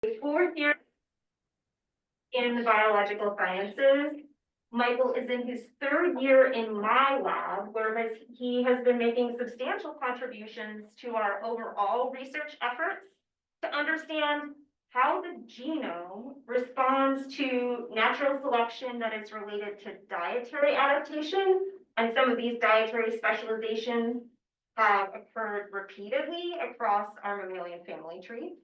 4th year in the biological sciences. Michael is in his 3rd year in my lab, where he has been making substantial contributions to our overall research efforts to understand how the genome responds to natural selection that is related to dietary adaptation. And some of these dietary specializations have occurred repeatedly across our mammalian family tree.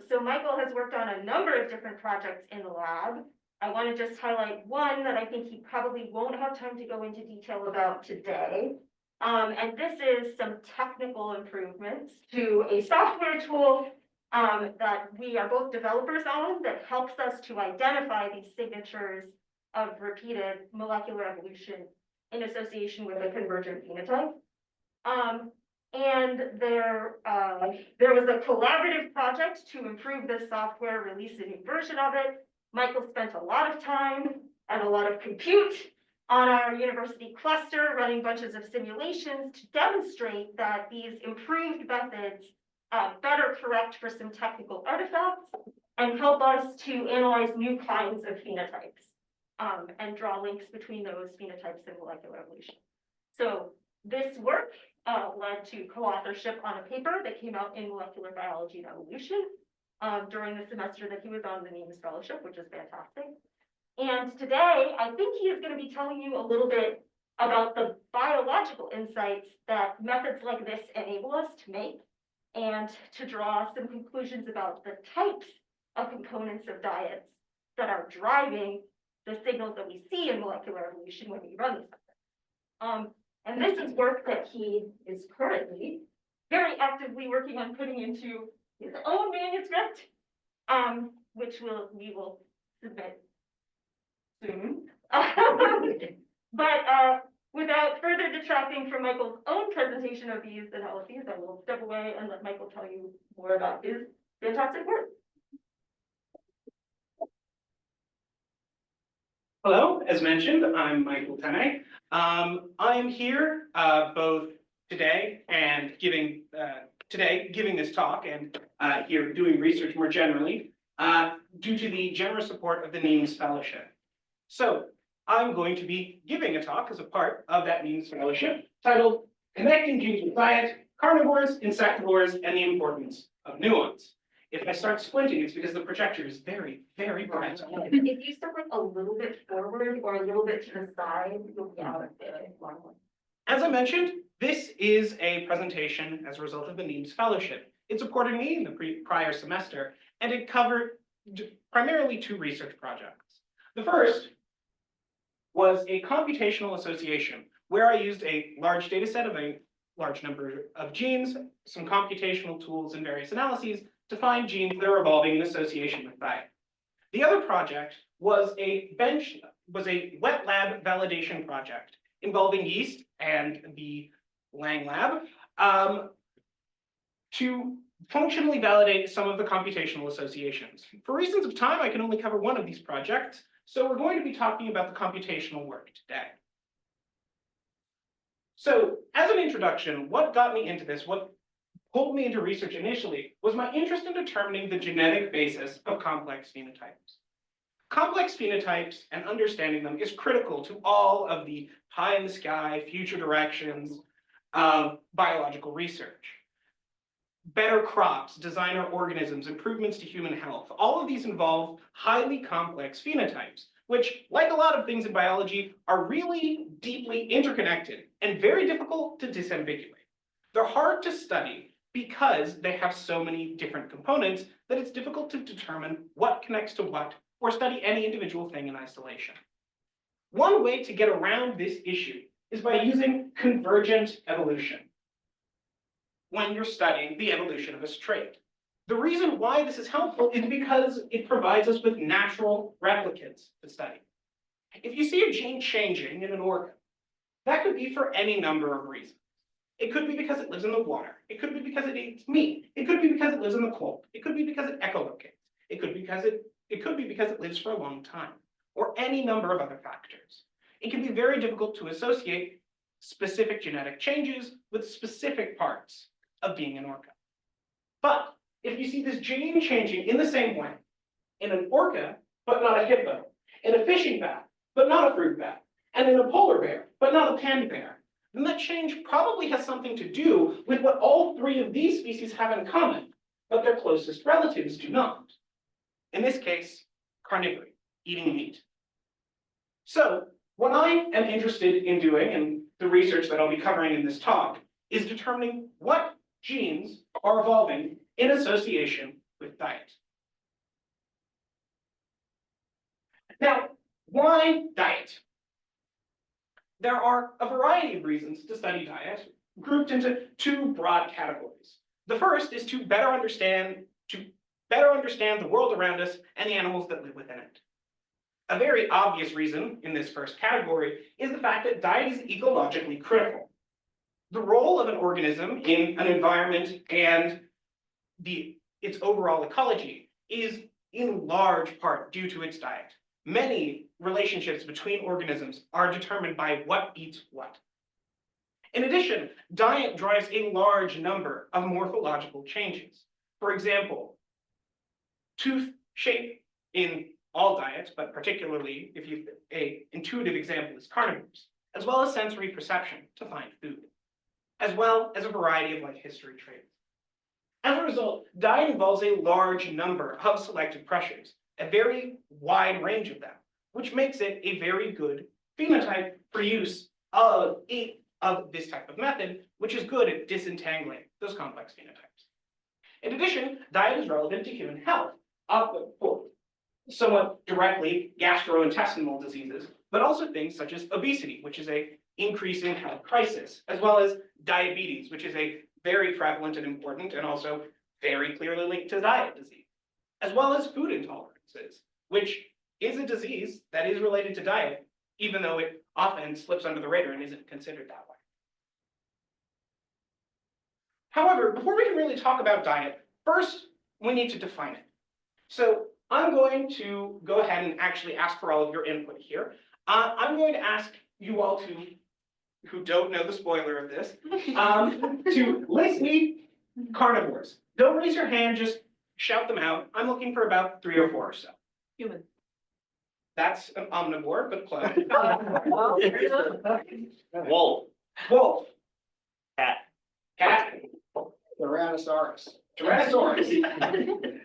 So Michael has worked on a number of different projects in the lab. I want to just highlight one that I think he probably won't have time to go into detail about today. And this is some technical improvements to a software tool that we are both developers on that helps us to identify these signatures of repeated molecular evolution in association with a convergent phenotype. And there was a collaborative project to improve this software, release a new version of it. Michael spent a lot of time and a lot of compute on our university cluster, running bunches of simulations to demonstrate that these improved methods better correct for some technical artifacts and help us to analyze new kinds of phenotypes and draw links between those phenotypes and molecular evolution. So this work led to co-authorship on a paper that came out in Molecular Biology and Evolution during the semester that he was on the Nemes Fellowship, which is fantastic. And today, I think he is going to be telling you a little bit about the biological insights that methods like this enable us to make and to draw some conclusions about the types of components of diets that are driving the signals that we see in molecular evolution when we run these methods. And this is work that he is currently very actively working on putting into his own manuscript, which we will submit soon. But without further detracting from Michael's own presentation of these analyses, I will step away and let Michael tell you more about his fantastic work. Hello, as mentioned, I'm Michael Tene. I am here both today and giving this talk and here doing research more generally due to the generous support of the Nemes Fellowship. So I'm going to be giving a talk as a part of that Nemes Fellowship titled Connecting Genes with Diet, Carnivores, Insectivores, and the Importance of Nuance. If I start squinting, it's because the projector is very, very bright. If you step a little bit forward or a little bit to the side, you'll be out of it. As I mentioned, this is a presentation as a result of the Nemes Fellowship. It supported me in the prior semester, and it covered primarily 2 research projects. The first was a computational association, where I used a large data set of a large number of genes, some computational tools, and various analyses to find genes that are evolving in association with diet. The other project was a wet lab validation project involving yeast and the Lang lab to functionally validate some of the computational associations. For reasons of time, I can only cover one of these projects, so we're going to be talking about the computational work today. So, as an introduction, what got me into this, what pulled me into research initially, was my interest in determining the genetic basis of complex phenotypes. Complex phenotypes and understanding them is critical to all of the pie-in-the-sky future directions of biological research. Better crops, designer organisms, improvements to human health, all of these involve highly complex phenotypes, which, like a lot of things in biology, are really deeply interconnected and very difficult to disambiguate. They're hard to study because they have so many different components that it's difficult to determine what connects to what or study any individual thing in isolation. One way to get around this issue is by using convergent evolution when you're studying the evolution of a trait. The reason why this is helpful is because it provides us with natural replicates to study. If you see a gene changing in an organ, that could be for any number of reasons. It could be because it lives in the water. It could be because it eats meat. It could be because it lives in the cold. It could be because it echolocates. It could be because it lives for a long time, or any number of other factors. It can be very difficult to associate specific genetic changes with specific parts of being an organ. But if you see this gene changing in the same way in an orca, but not a hippo, in a fishing bat, but not a fruit bat, and in a polar bear, but not a panda bear, then that change probably has something to do with what all three of these species have in common, but their closest relatives do not. In this case, carnivory, eating meat. So, what I am interested in doing, and the research that I'll be covering in this talk, is determining what genes are evolving in association with diet. Now, why diet? There are a variety of reasons to study diet, grouped into two broad categories. The first is to better understand the world around us and the animals that live within it. A very obvious reason in this first category is the fact that diet is ecologically critical. The role of an organism in an environment and its overall ecology is in large part due to its diet. Many relationships between organisms are determined by what eats what. In addition, diet drives a large number of morphological changes. For example, tooth shape in all diets, but particularly if an intuitive example is carnivores, as well as sensory perception to find food, as well as a variety of life history traits. As a result, diet involves a large number of selective pressures, a very wide range of them, which makes it a very good phenotype for use of this type of method, which is good at disentangling those complex phenotypes. In addition, diet is relevant to human health, somewhat directly gastrointestinal diseases, but also things such as obesity, which is an increasing health crisis, as well as diabetes, which is a very prevalent and important and also very clearly linked to diet disease, as well as food intolerances, which is a disease that is related to diet, even though it often slips under the radar and isn't considered that way. However, before we can really talk about diet, first we need to define it. So I'm going to go ahead and actually ask for all of your input here. I'm going to ask you all who don't know the spoiler of this, to list me carnivores. Don't raise your hand, just shout them out. I'm looking for about 3 or 4 or so. Human. That's an omnivore, but close. Wolf. Wolf. Cat. Cat. Tyrannosaurus. Tyrannosaurus.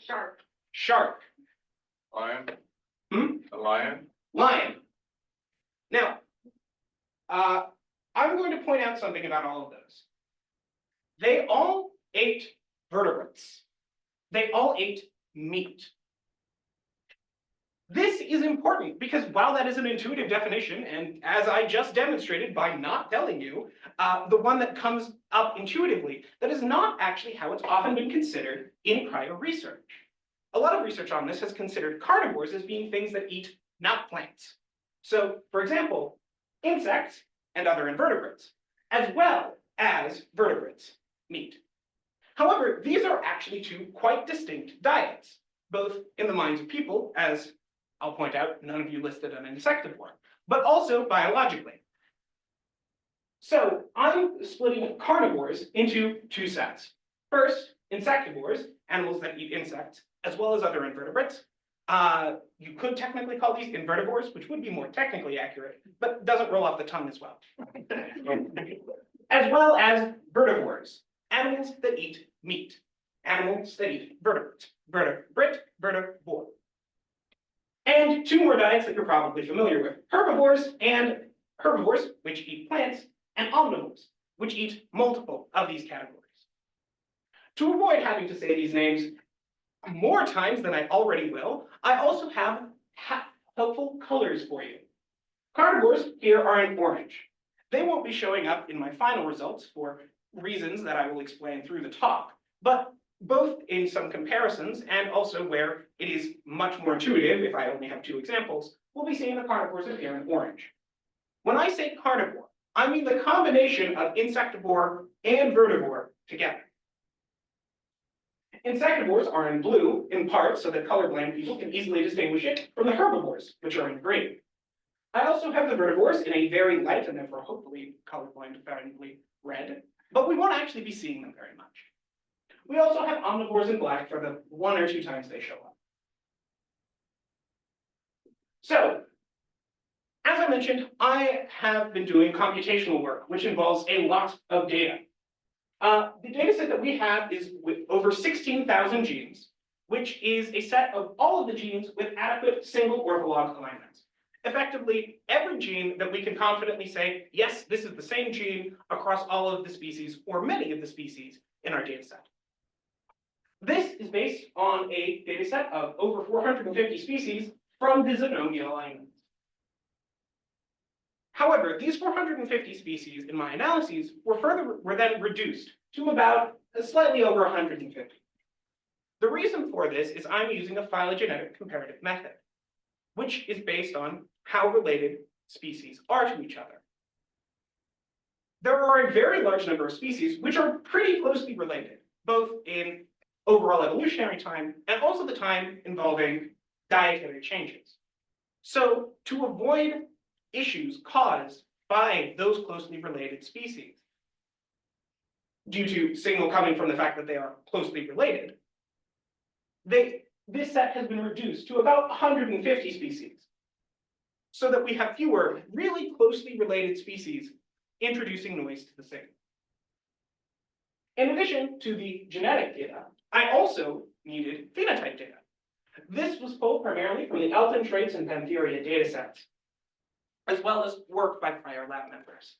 Shark. Shark. Lion. Hmm? A lion. Lion. Now, I'm going to point out something about all of those. They all ate vertebrates. They all ate meat. This is important because while that is an intuitive definition, and as I just demonstrated by not telling you, the one that comes up intuitively, that is not actually how it's often been considered in prior research. A lot of research on this has considered carnivores as being things that eat not plants. So, for example, insects and other invertebrates, as well as vertebrates, meat. However, these are actually two quite distinct diets, both in the minds of people, as I'll point out, none of you listed an insectivore, but also biologically. So I'm splitting carnivores into 2 sets. First, insectivores, animals that eat insects, as well as other invertebrates. You could technically call these invertivores, which would be more technically accurate, but doesn't roll off the tongue as well. As well as vertivores, animals that eat meat, animals that eat vertebrates, vertivore. And 2 more diets that you're probably familiar with, herbivores, which eat plants, and omnivores, which eat multiple of these categories. To avoid having to say these names more times than I already will, I also have helpful colors for you. Carnivores here are in orange. They won't be showing up in my final results for reasons that I will explain through the talk, but both in some comparisons and also where it is much more intuitive, if I only have 2 examples, we'll be seeing the carnivores appear in orange. When I say carnivore, I mean the combination of insectivore and vertivore together. Insectivores are in blue, in part so that colorblind people can easily distinguish it from the herbivores, which are in green. I also have the vertivores in a very light and therefore hopefully colorblind friendly red, but we won't actually be seeing them very much. We also have omnivores in black for the 1 or 2 times they show up. So, as I mentioned, I have been doing computational work, which involves a lot of data. The data set that we have is with over 16,000 genes, which is a set of all of the genes with adequate single ortholog alignments. Effectively, every gene that we can confidently say, yes, this is the same gene across all of the species or many of the species in our data set. This is based on a data set of over 450 species from the Zoonomia alignments. However, these 450 species in my analyses were then reduced to about slightly over 150. The reason for this is I'm using a phylogenetic comparative method, which is based on how related species are to each other. There are a very large number of species which are pretty closely related, both in overall evolutionary time and also the time involving dietary changes. So to avoid issues caused by those closely related species, due to signal coming from the fact that they are closely related, this set has been reduced to about 150 species, so that we have fewer really closely related species introducing noise to the signal. In addition to the genetic data, I also needed phenotype data. This was pulled primarily from the Elfin traits and Pantheria datasets, as well as work by prior lab members.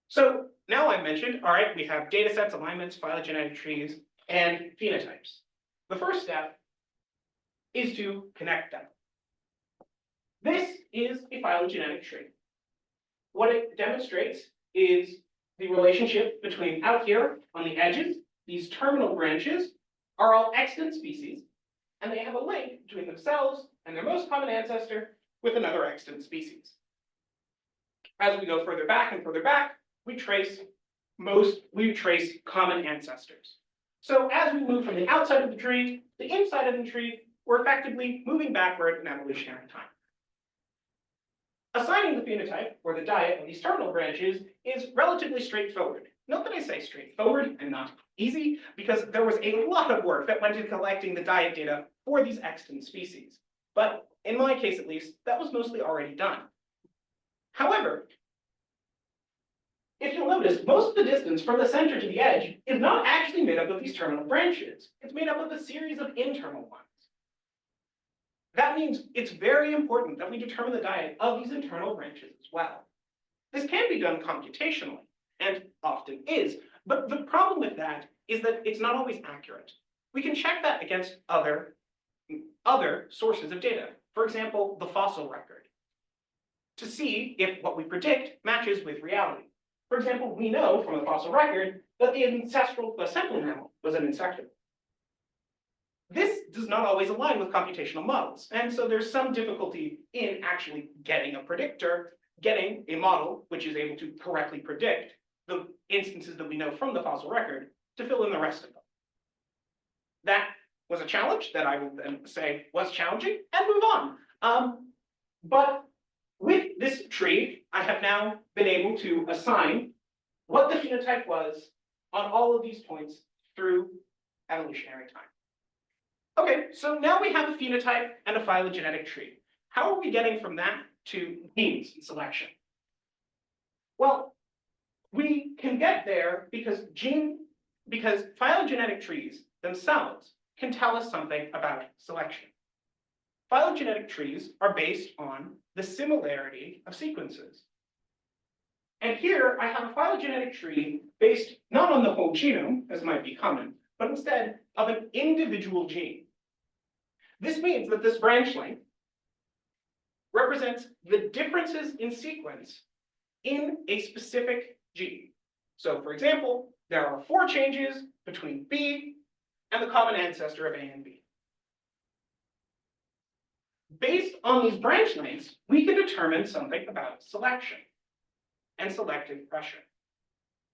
So now I mentioned, all right, we have datasets, alignments, phylogenetic trees, and phenotypes. The first step is to connect them. This is a phylogenetic tree. What it demonstrates is the relationship between out here on the edges, these terminal branches are all extant species, and they have a link between themselves and their most common ancestor with another extant species. As we go further back and further back, we trace common ancestors. So as we move from the outside of the tree to the inside of the tree, we're effectively moving backward in evolutionary time. Assigning the phenotype, or the diet, of these terminal branches is relatively straightforward. Note that I say straightforward and not easy, because there was a lot of work that went into collecting the diet data for these extant species. But in my case, at least, that was mostly already done. However, if you'll notice, most of the distance from the center to the edge is not actually made up of these terminal branches. It's made up of a series of internal ones. That means it's very important that we determine the diet of these internal branches as well. This can be done computationally, and often is, but the problem with that is that it's not always accurate. We can check that against other sources of data, for example, the fossil record, to see if what we predict matches with reality. For example, we know from the fossil record that the ancestral placental mammal was an insectivore. This does not always align with computational models, and so there's some difficulty in actually getting a predictor, getting a model which is able to correctly predict the instances that we know from the fossil record to fill in the rest of them. That was a challenge that I will then say was challenging and move on. But with this tree, I have now been able to assign what the phenotype was on all of these points through evolutionary time. Okay, so now we have a phenotype and a phylogenetic tree. How are we getting from that to genes and selection? Well, we can get there because phylogenetic trees themselves can tell us something about selection. Phylogenetic trees are based on the similarity of sequences. And here I have a phylogenetic tree based not on the whole genome, as might be common, but instead of an individual gene. This means that this branch length represents the differences in sequence in a specific gene. So for example, there are 4 changes between B and the common ancestor of A and B. Based on these branch lengths, we can determine something about selection and selective pressure.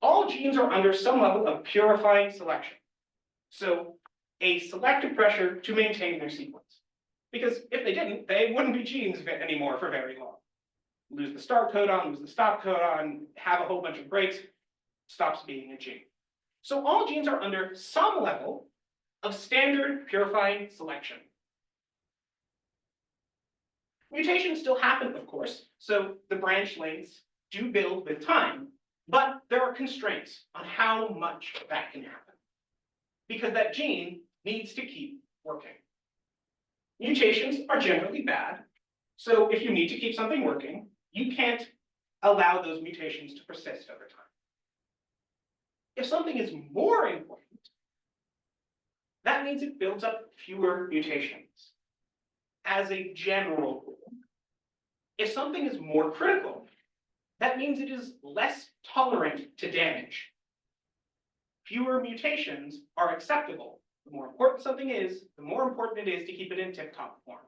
All genes are under some level of purifying selection. So a selective pressure to maintain their sequence. Because if they didn't, they wouldn't be genes anymore for very long. Lose the start codon, lose the stop codon, have a whole bunch of breaks, stops being a gene. So all genes are under some level of standard purifying selection. Mutations still happen, of course, so the branch lengths do build with time, but there are constraints on how much that can happen, because that gene needs to keep working. Mutations are generally bad, so if you need to keep something working, you can't allow those mutations to persist over time. If something is more important, that means it builds up fewer mutations. As a general rule, if something is more critical, that means it is less tolerant to damage. Fewer mutations are acceptable. The more important something is, the more important it is to keep it in tip-top form.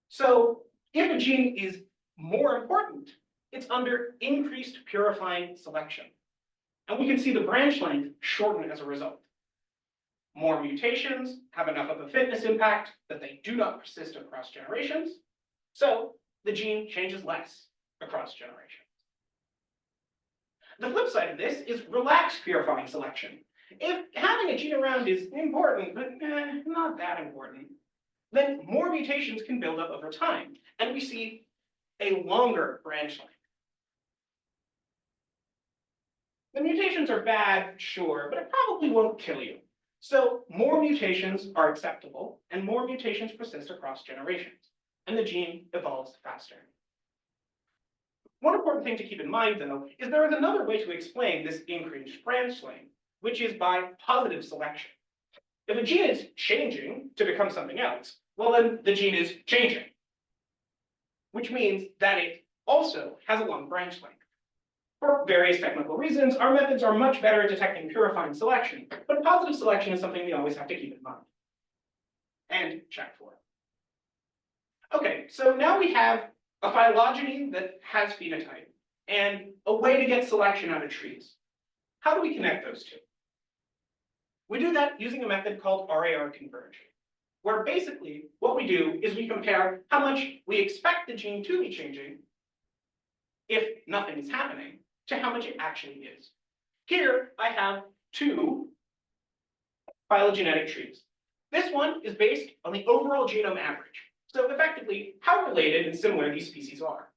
So if a gene is more important, it's under increased purifying selection. And we can see the branch length shorten as a result. More mutations have enough of a fitness impact that they do not persist across generations, so the gene changes less across generations. The flip side of this is relaxed purifying selection. If having a gene around is important, but not that important, then more mutations can build up over time, and we see a longer branch length. The mutations are bad, sure, but it probably won't kill you. So more mutations are acceptable, and more mutations persist across generations, and the gene evolves faster. One important thing to keep in mind, though, is there is another way to explain this increased branch length, which is by positive selection. If a gene is changing to become something else, well, then the gene is changing, which means that it also has a long branch length. For various technical reasons, our methods are much better at detecting purifying selection, but positive selection is something we always have to keep in mind and check for. Okay, so now we have a phylogeny that has phenotype and a way to get selection out of trees. How do we connect those two? We do that using a method called RAR conversion, where basically what we do is we compare how much we expect the gene to be changing if nothing is happening, to how much it actually is. Here I have two phylogenetic trees. This one is based on the overall genome average. So effectively, how related and similar these species are,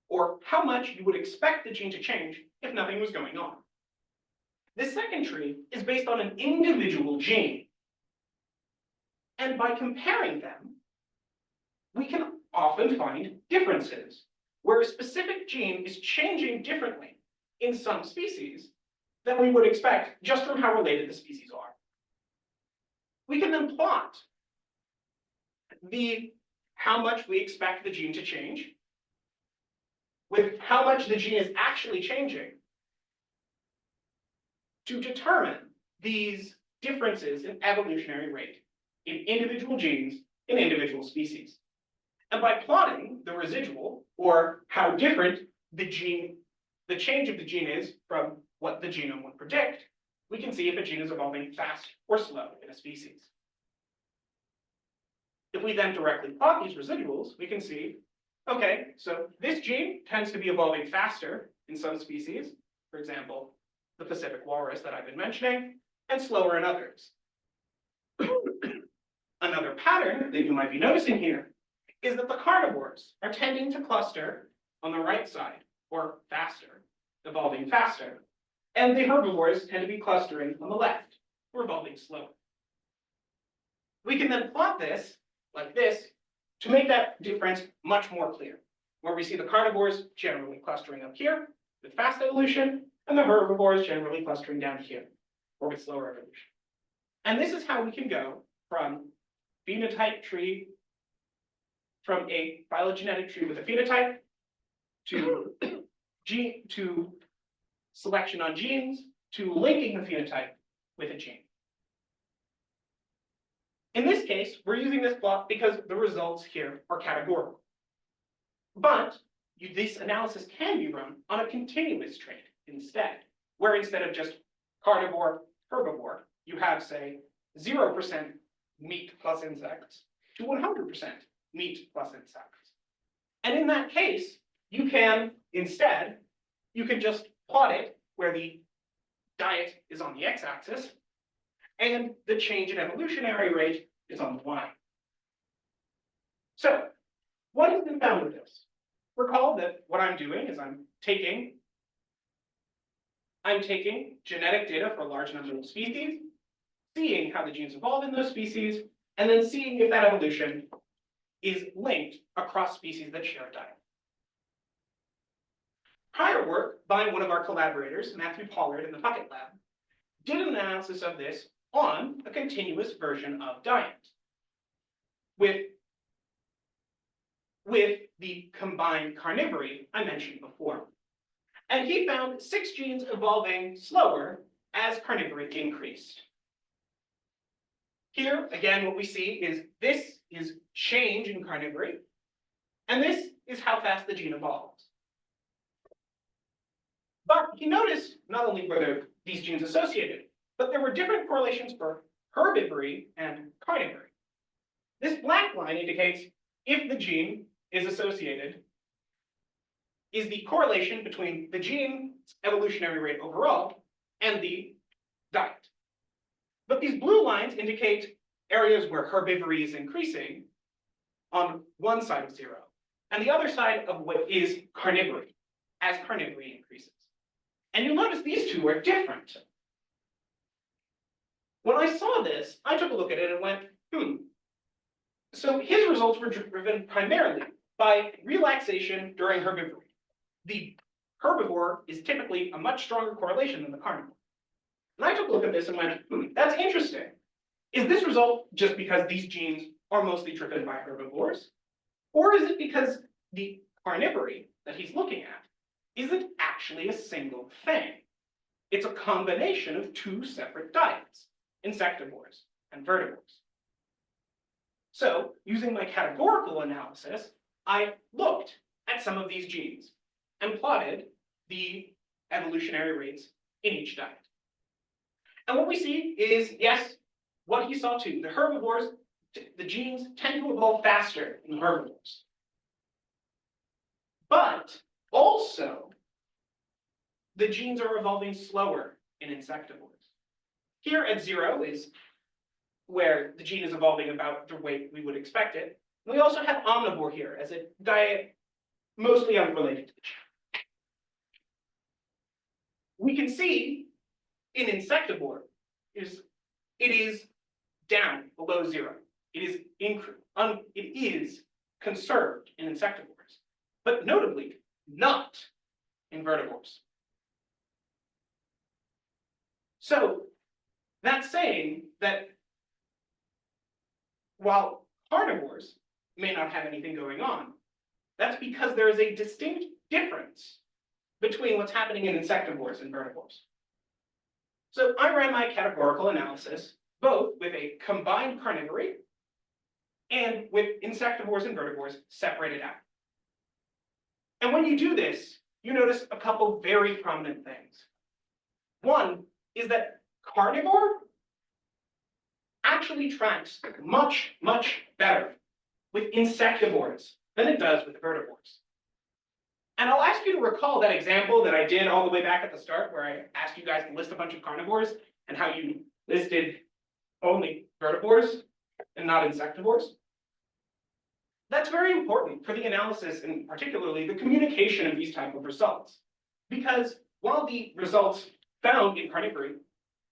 or how much you would expect the gene to change if nothing was going on. This second tree is based on an individual gene. And by comparing them, we can often find differences, where a specific gene is changing differently in some species than we would expect just from how related the species are. We can then plot how much we expect the gene to change with how much the gene is actually changing to determine these differences in evolutionary rate in individual genes in individual species. And by plotting the residual, or how different the change of the gene is from what the genome would predict, we can see if a gene is evolving fast or slow in a species. If we then directly plot these residuals, we can see, okay, so this gene tends to be evolving faster in some species, for example, the Pacific walrus that I've been mentioning, and slower in others. Another pattern that you might be noticing here is that the carnivores are tending to cluster on the right side, or faster, evolving faster, and the herbivores tend to be clustering on the left, or evolving slower. We can then plot this, like this, to make that difference much more clear, where we see the carnivores generally clustering up here with fast evolution, and the herbivores generally clustering down here, or with slower evolution. And this is how we can go from phenotype tree, from a phylogenetic tree with a phenotype, to selection on genes, to linking the phenotype with a gene. In this case, we're using this plot because the results here are categorical. But this analysis can be run on a continuous trait instead, where instead of just carnivore, herbivore, you have, say, 0% meat plus insects to 100% meat plus insects. And in that case, you can just plot it where the diet is on the x-axis, and the change in evolutionary rate is on the y. So, what has been found with this? Recall that what I'm doing is I'm taking genetic data for a large number of species, seeing how the genes evolve in those species, and then seeing if that evolution is linked across species that share a diet. Prior work by one of our collaborators, Matthew Pollard in the Puckett Lab, did an analysis of this on a continuous version of diet with the combined carnivory I mentioned before. And he found 6 genes evolving slower as carnivory increased. Here, again, what we see is this is change in carnivory, and this is how fast the gene evolves. But he noticed not only were there these genes associated, but there were different correlations for herbivory and carnivory. This black line indicates if the gene is associated, is the correlation between the gene's evolutionary rate overall and the diet. But these blue lines indicate areas where herbivory is increasing on one side of 0, and the other side of what is carnivory, as carnivory increases. And you'll notice these two are different. When I saw this, I took a look at it and went, So his results were driven primarily by relaxation during herbivory. The herbivore is typically a much stronger correlation than the carnivore. And I took a look at this and went, that's interesting. Is this result just because these genes are mostly driven by herbivores? Or is it because the carnivory that he's looking at isn't actually a single thing? It's a combination of 2 separate diets, insectivores and vertivores. So, using my categorical analysis, I looked at some of these genes and plotted the evolutionary rates in each diet. And what we see is, yes, what he saw too. The herbivores, the genes tend to evolve faster in the herbivores. But also, the genes are evolving slower in insectivores. Here at 0 is where the gene is evolving about the way we would expect it. We also have omnivore here as a diet mostly unrelated to the gene. We can see in insectivore it is down below 0. It is conserved in insectivores, but notably not in vertivores. So that's saying that while carnivores may not have anything going on, that's because there is a distinct difference between what's happening in insectivores and vertivores. So I ran my categorical analysis both with a combined carnivory and with insectivores and vertivores separated out. And when you do this, you notice a couple very prominent things. One is that carnivore actually tracks much, much better with insectivores than it does with vertivores. And I'll ask you to recall that example that I did all the way back at the start where I asked you guys to list a bunch of carnivores and how you listed only vertivores and not insectivores. That's very important for the analysis and particularly the communication of these type of results. Because while the results found in carnivory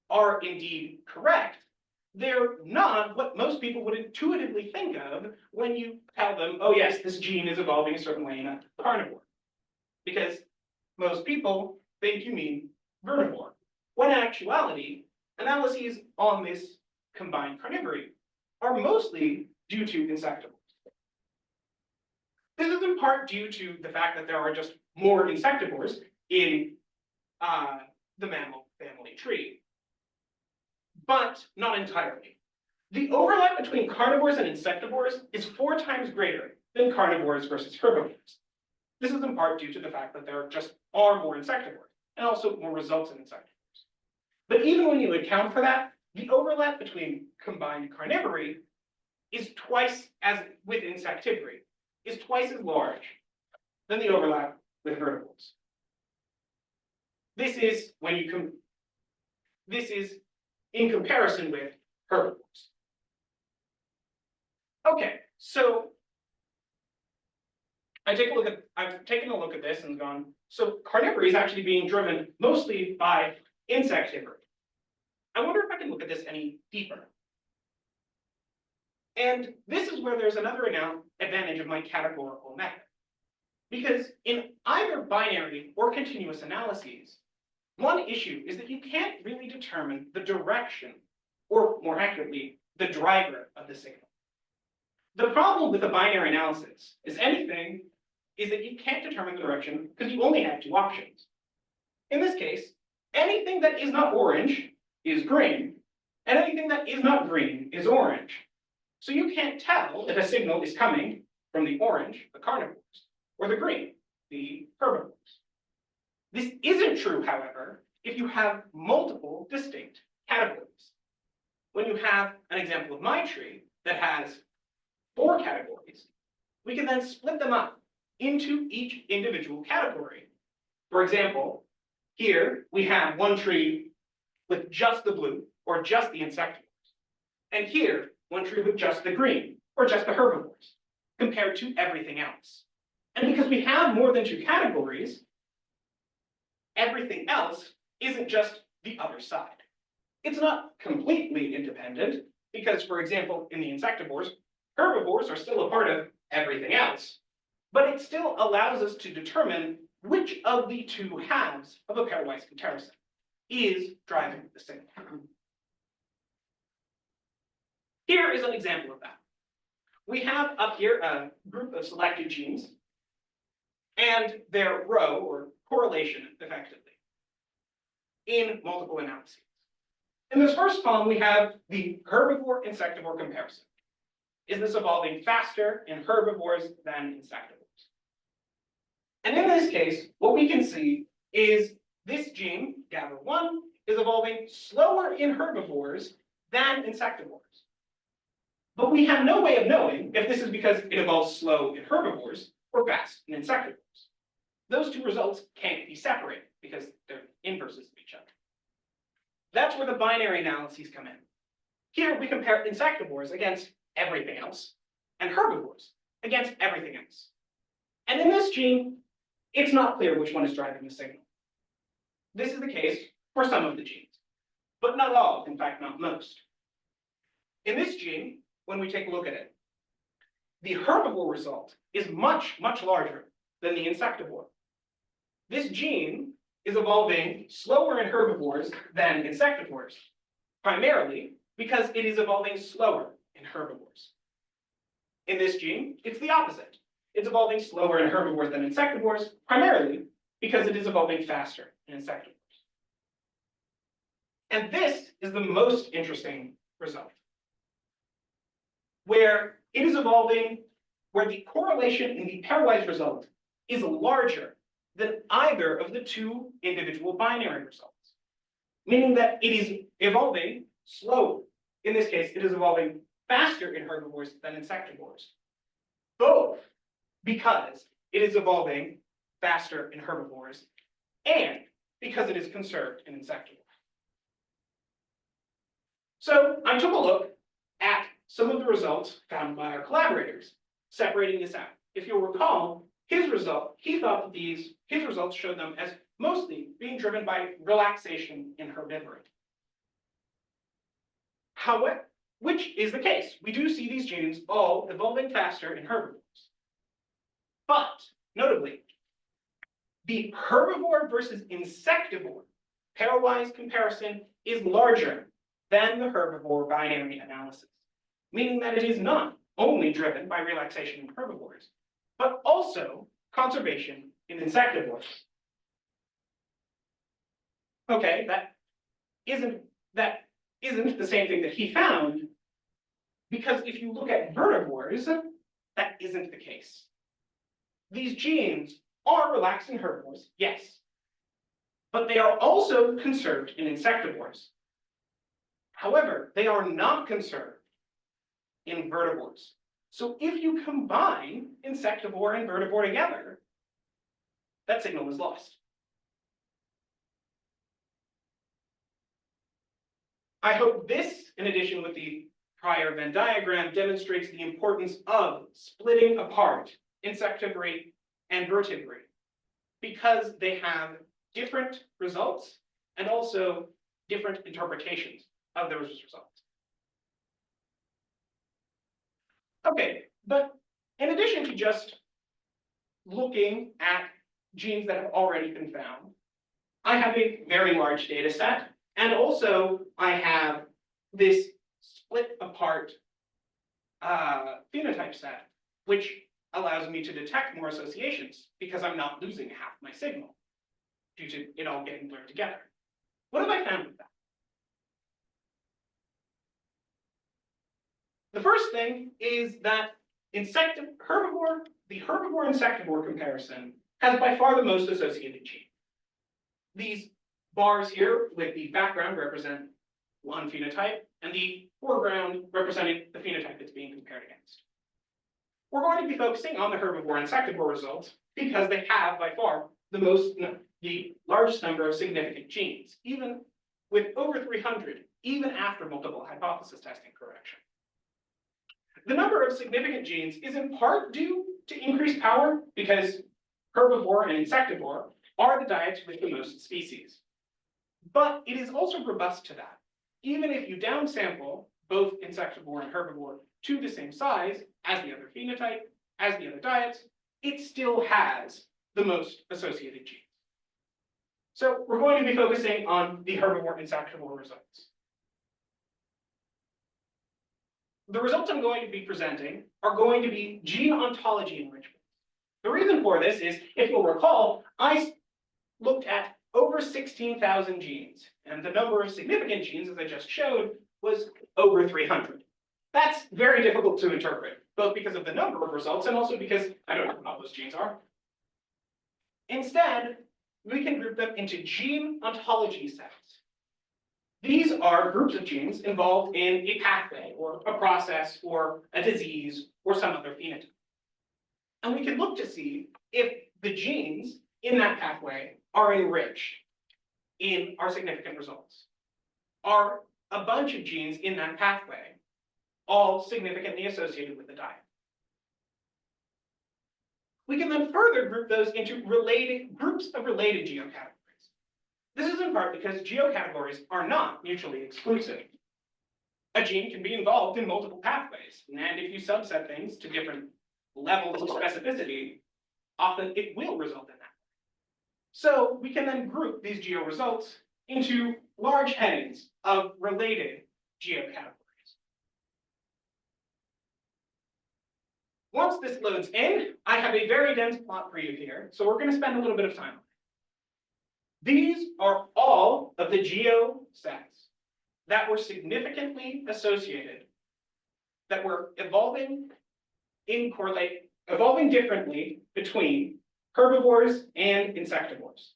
are indeed correct, they're not what most people would intuitively think of when you tell them, oh yes, this gene is evolving a certain way in a carnivore. Because most people think you mean vertivore, when in actuality, analyses on this combined carnivory are mostly due to insectivores. This is in part due to the fact that there are just more insectivores in the mammal family tree, but not entirely. The overlap between carnivores and insectivores is 4 times greater than carnivores versus herbivores. This is in part due to the fact that there just are more insectivores, and also more results in insectivores. But even when you account for that, the overlap between combined carnivory is twice as with insectivory, is twice as large than the overlap with herbivores. This is when you this is in comparison with herbivores. Okay, so I've taken a look at this and gone, so carnivory is actually being driven mostly by insectivory. I wonder if I can look at this any deeper. And this is where there's another advantage of my categorical method. Because in either binary or continuous analyses, one issue is that you can't really determine the direction, or more accurately, the driver of the signal. The problem with a binary analysis is that you can't determine the direction because you only have two options. In this case, anything that is not orange is green, and anything that is not green is orange. So you can't tell if a signal is coming from the orange, the carnivores, or the green, the herbivores. This isn't true, however, if you have multiple distinct categories. When you have an example of my tree that has 4 categories, we can then split them up into each individual category. For example, here we have one tree with just the blue, or just the insectivores. And here, one tree with just the green, or just the herbivores, compared to everything else. And because we have more than 2 categories, everything else isn't just the other side. It's not completely independent, because, for example, in the insectivores, herbivores are still a part of everything else, but it still allows us to determine which of the 2 halves of a pairwise comparison is driving the signal. Here is an example of that. We have up here a group of selected genes and their row or correlation effectively in multiple analyses. In this first column, we have the herbivore-insectivore comparison. Is this evolving faster in herbivores than insectivores? And in this case, what we can see is this gene, GABA1, is evolving slower in herbivores than insectivores. But we have no way of knowing if this is because it evolves slow in herbivores or fast in insectivores. Those 2 results can't be separated because they're inverses of each other. That's where the binary analyses come in. Here we compare insectivores against everything else, and herbivores against everything else. And in this gene, it's not clear which one is driving the signal. This is the case for some of the genes, but not all, in fact, not most. In this gene, when we take a look at it, the herbivore result is much, much larger than the insectivore. This gene is evolving slower in herbivores than insectivores, primarily because it is evolving slower in herbivores. In this gene, it's the opposite. It's evolving slower in herbivores than insectivores, primarily because it is evolving faster in insectivores. And this is the most interesting result, where it is evolving, where the correlation in the pairwise result is larger than either of the 2 individual binary results, meaning that it is evolving slow. In this case, it is evolving faster in herbivores than insectivores, both because it is evolving faster in herbivores and because it is conserved in insectivores. So I took a look at some of the results found by our collaborators, separating this out. If you'll recall, he thought that his results showed them as mostly being driven by relaxation in herbivory. However, which is the case. We do see these genes all evolving faster in herbivores. But, notably, the herbivore versus insectivore pairwise comparison is larger than the herbivore binary analysis, meaning that it is not only driven by relaxation in herbivores, but also conservation in insectivores. Okay, that isn't the same thing that he found, because if you look at herbivores, that isn't the case. These genes are relaxed in herbivores, yes, but they are also conserved in insectivores. However, they are not conserved in vertebrates. So if you combine insectivore and vertebrate together, that signal is lost. I hope this, in addition with the prior Venn diagram, demonstrates the importance of splitting apart insectivorous and vertebrate, because they have different results and also different interpretations of those results. Okay, but in addition to just looking at genes that have already been found, I have a very large data set, and also I have this split apart phenotype set, which allows me to detect more associations because I'm not losing half my signal due to it all getting blurred together. What have I found with that? The first thing is that the herbivore-insectivore comparison has by far the most associated gene. These bars here with the background represent one phenotype, and the foreground representing the phenotype that's being compared against. We're going to be focusing on the herbivore-insectivore results because they have by far the largest number of significant genes, even with over 300, even after multiple hypothesis testing correction. The number of significant genes is in part due to increased power because herbivore and insectivore are the diets with the most species. But it is also robust to that. Even if you downsample both insectivore and herbivore to the same size as the other phenotype, as the other diets, it still has the most associated genes. So we're going to be focusing on the herbivore-insectivore results. The results I'm going to be presenting are going to be gene ontology enrichment. The reason for this is, if you'll recall, I looked at over 16,000 genes, and the number of significant genes, as I just showed, was over 300. That's very difficult to interpret, both because of the number of results and also because I don't know what all those genes are. Instead, we can group them into gene ontology sets. These are groups of genes involved in a pathway or a process or a disease or some other phenotype. And we can look to see if the genes in that pathway are enriched in our significant results. Are a bunch of genes in that pathway all significantly associated with the diet? We can then further group those into groups of related geocategories. This is in part because geocategories are not mutually exclusive. A gene can be involved in multiple pathways, and if you subset things to different levels of specificity, often it will result in that. So we can then group these geo results into large headings of related geocategories. Once this loads in, I have a very dense plot for you here, so we're going to spend a little bit of time on it. These are all of the geo sets that were significantly associated, that were evolving differently between herbivores and insectivores.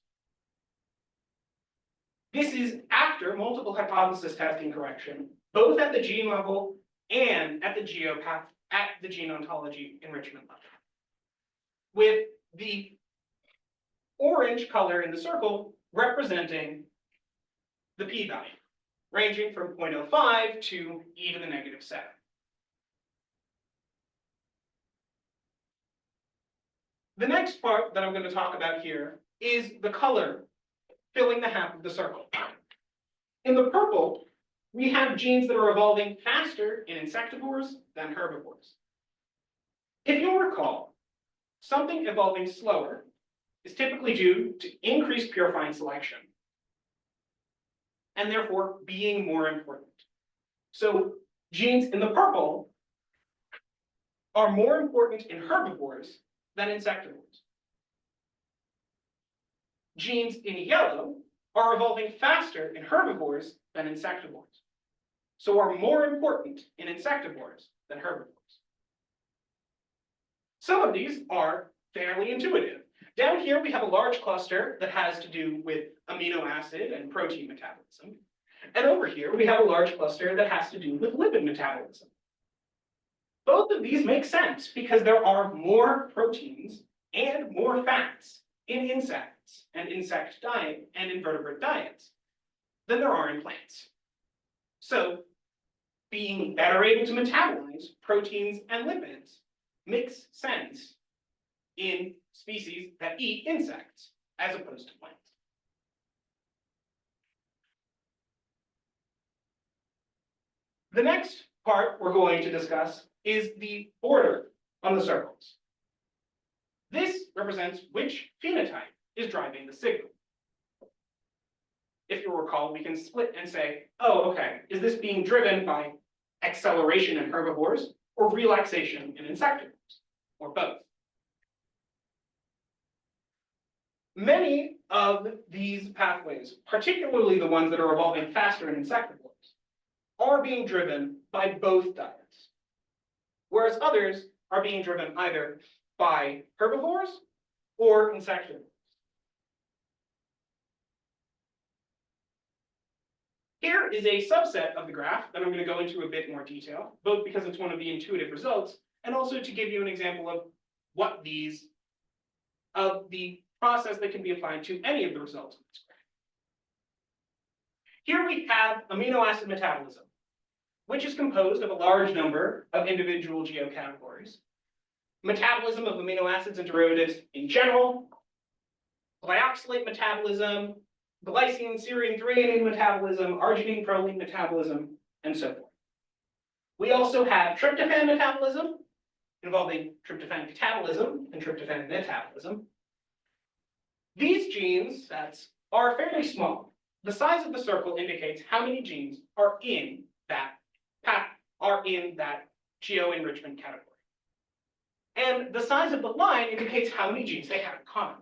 This is after multiple hypothesis testing correction, both at the gene level and at the gene ontology enrichment level. With the orange color in the circle representing the p-value, ranging from 0.05 to e to the -7. The next part that I'm going to talk about here is the color filling the half of the circle. In the purple, we have genes that are evolving faster in insectivores than herbivores. If you'll recall, something evolving slower is typically due to increased purifying selection, and therefore being more important. So genes in the purple are more important in herbivores than insectivores. Genes in yellow are evolving faster in herbivores than insectivores, so are more important in insectivores than herbivores. Some of these are fairly intuitive. Down here, we have a large cluster that has to do with amino acid and protein metabolism. And over here, we have a large cluster that has to do with lipid metabolism. Both of these make sense because there are more proteins and more fats in insects and insect diet and invertebrate diets than there are in plants. So being better able to metabolize proteins and lipids makes sense in species that eat insects as opposed to plants. The next part we're going to discuss is the order on the circles. This represents which phenotype is driving the signal. If you recall, we can split and say, oh, okay, is this being driven by acceleration in herbivores or relaxation in insectivores, or both? Many of these pathways, particularly the ones that are evolving faster in insectivores, are being driven by both diets, whereas others are being driven either by herbivores or insectivores. Here is a subset of the graph that I'm going to go into a bit more detail, both because it's one of the intuitive results, and also to give you an example of what the process that can be applied to any of the results of this graph. Here we have amino acid metabolism, which is composed of a large number of individual geocategories. Metabolism of amino acids and derivatives in general, glyoxylate metabolism, glycine, serine, threonine metabolism, arginine, proline metabolism, and so forth. We also have tryptophan metabolism, involving tryptophan catabolism and tryptophan metabolism. These gene sets are fairly small. The size of the circle indicates how many genes are in that geo-enrichment category. And the size of the line indicates how many genes they have in common.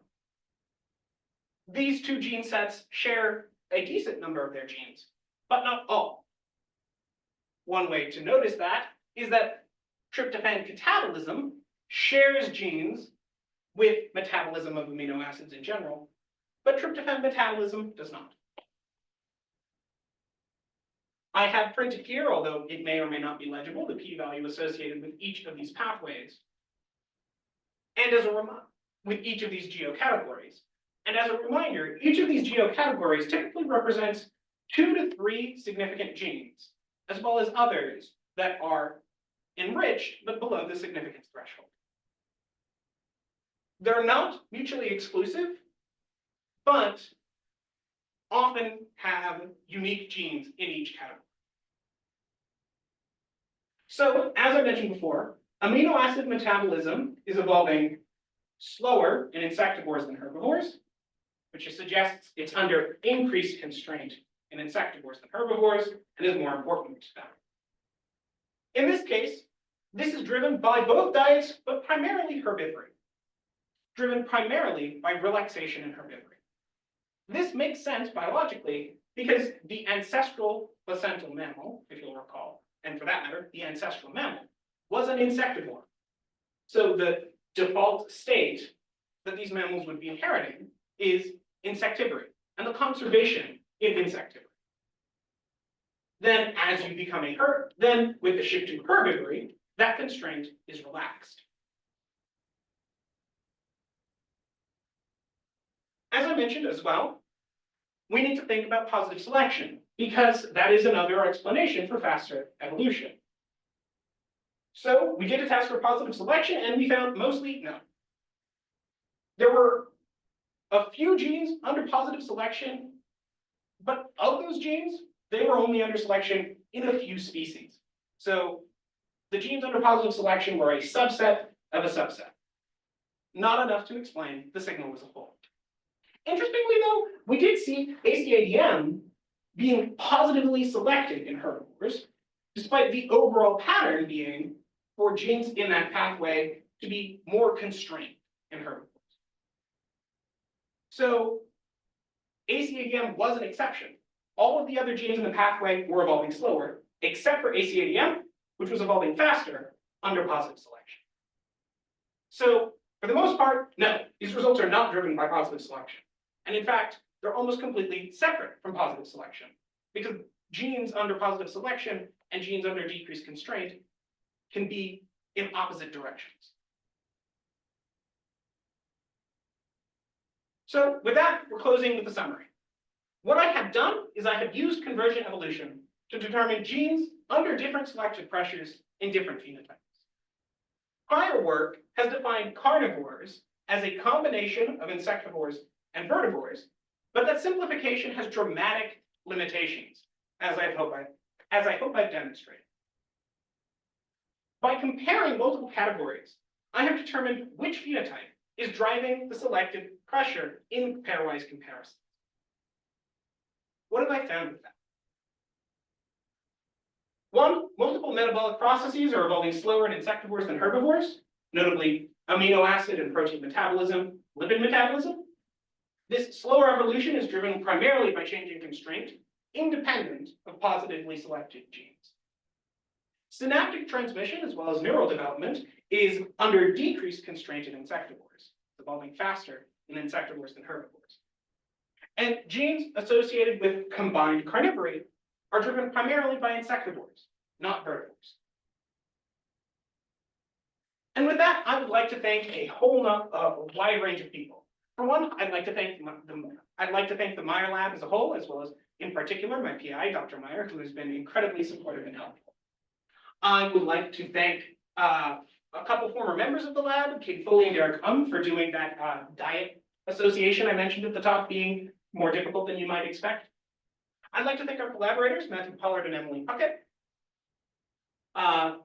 These two gene sets share a decent number of their genes, but not all. One way to notice that is that tryptophan catabolism shares genes with metabolism of amino acids in general, but tryptophan metabolism does not. I have printed here, although it may or may not be legible, the p-value associated with each of these pathways, and as a reminder, with each of these geocategories. And as a reminder, each of these geocategories typically represents 2 to 3 significant genes, as well as others that are enriched but below the significance threshold. They're not mutually exclusive, but often have unique genes in each category. So, as I mentioned before, amino acid metabolism is evolving slower in insectivores than herbivores, which suggests it's under increased constraint in insectivores than herbivores and is more important to them. In this case, this is driven by both diets, but primarily herbivory, driven primarily by relaxation in herbivory. This makes sense biologically because the ancestral placental mammal, if you'll recall, and for that matter, the ancestral mammal, was an insectivore. So the default state that these mammals would be inheriting is insectivory and the conservation in insectivory. Then as you become a then with the shift to herbivory, that constraint is relaxed. As I mentioned as well, we need to think about positive selection because that is another explanation for faster evolution. So we did a test for positive selection and we found mostly no. There were a few genes under positive selection, but of those genes, they were only under selection in a few species. So the genes under positive selection were a subset of a subset. Not enough to explain the signal as a whole. Interestingly though, we did see ACADM being positively selected in herbivores, despite the overall pattern being for genes in that pathway to be more constrained in herbivores. So ACADM was an exception. All of the other genes in the pathway were evolving slower, except for ACADM, which was evolving faster under positive selection. So for the most part, no, these results are not driven by positive selection. And in fact, they're almost completely separate from positive selection because genes under positive selection and genes under decreased constraint can be in opposite directions. So with that, we're closing with the summary. What I have done is I have used convergent evolution to determine genes under different selected pressures in different phenotypes. Prior work has defined carnivores as a combination of insectivores and herbivores, but that simplification has dramatic limitations, as I hope I've demonstrated. By comparing multiple categories, I have determined which phenotype is driving the selected pressure in pairwise comparisons. What have I found with that? One, multiple metabolic processes are evolving slower in insectivores than herbivores, notably amino acid and protein metabolism, lipid metabolism. This slower evolution is driven primarily by changing constraint, independent of positively selected genes. Synaptic transmission, as well as neural development, is under decreased constraint in insectivores, evolving faster in insectivores than herbivores. And genes associated with combined carnivory are driven primarily by insectivores, not herbivores. And with that, I would like to thank a wide range of people. For one, I'd like to thank the Meyer Lab as a whole, as well as in particular my PI, Dr. Meyer, who has been incredibly supportive and helpful. I would like to thank a couple former members of the lab, Kate Foley and Derek for doing that diet association I mentioned at the top being more difficult than you might expect. I'd like to thank our collaborators, Matthew Pollard and Emily Puckett.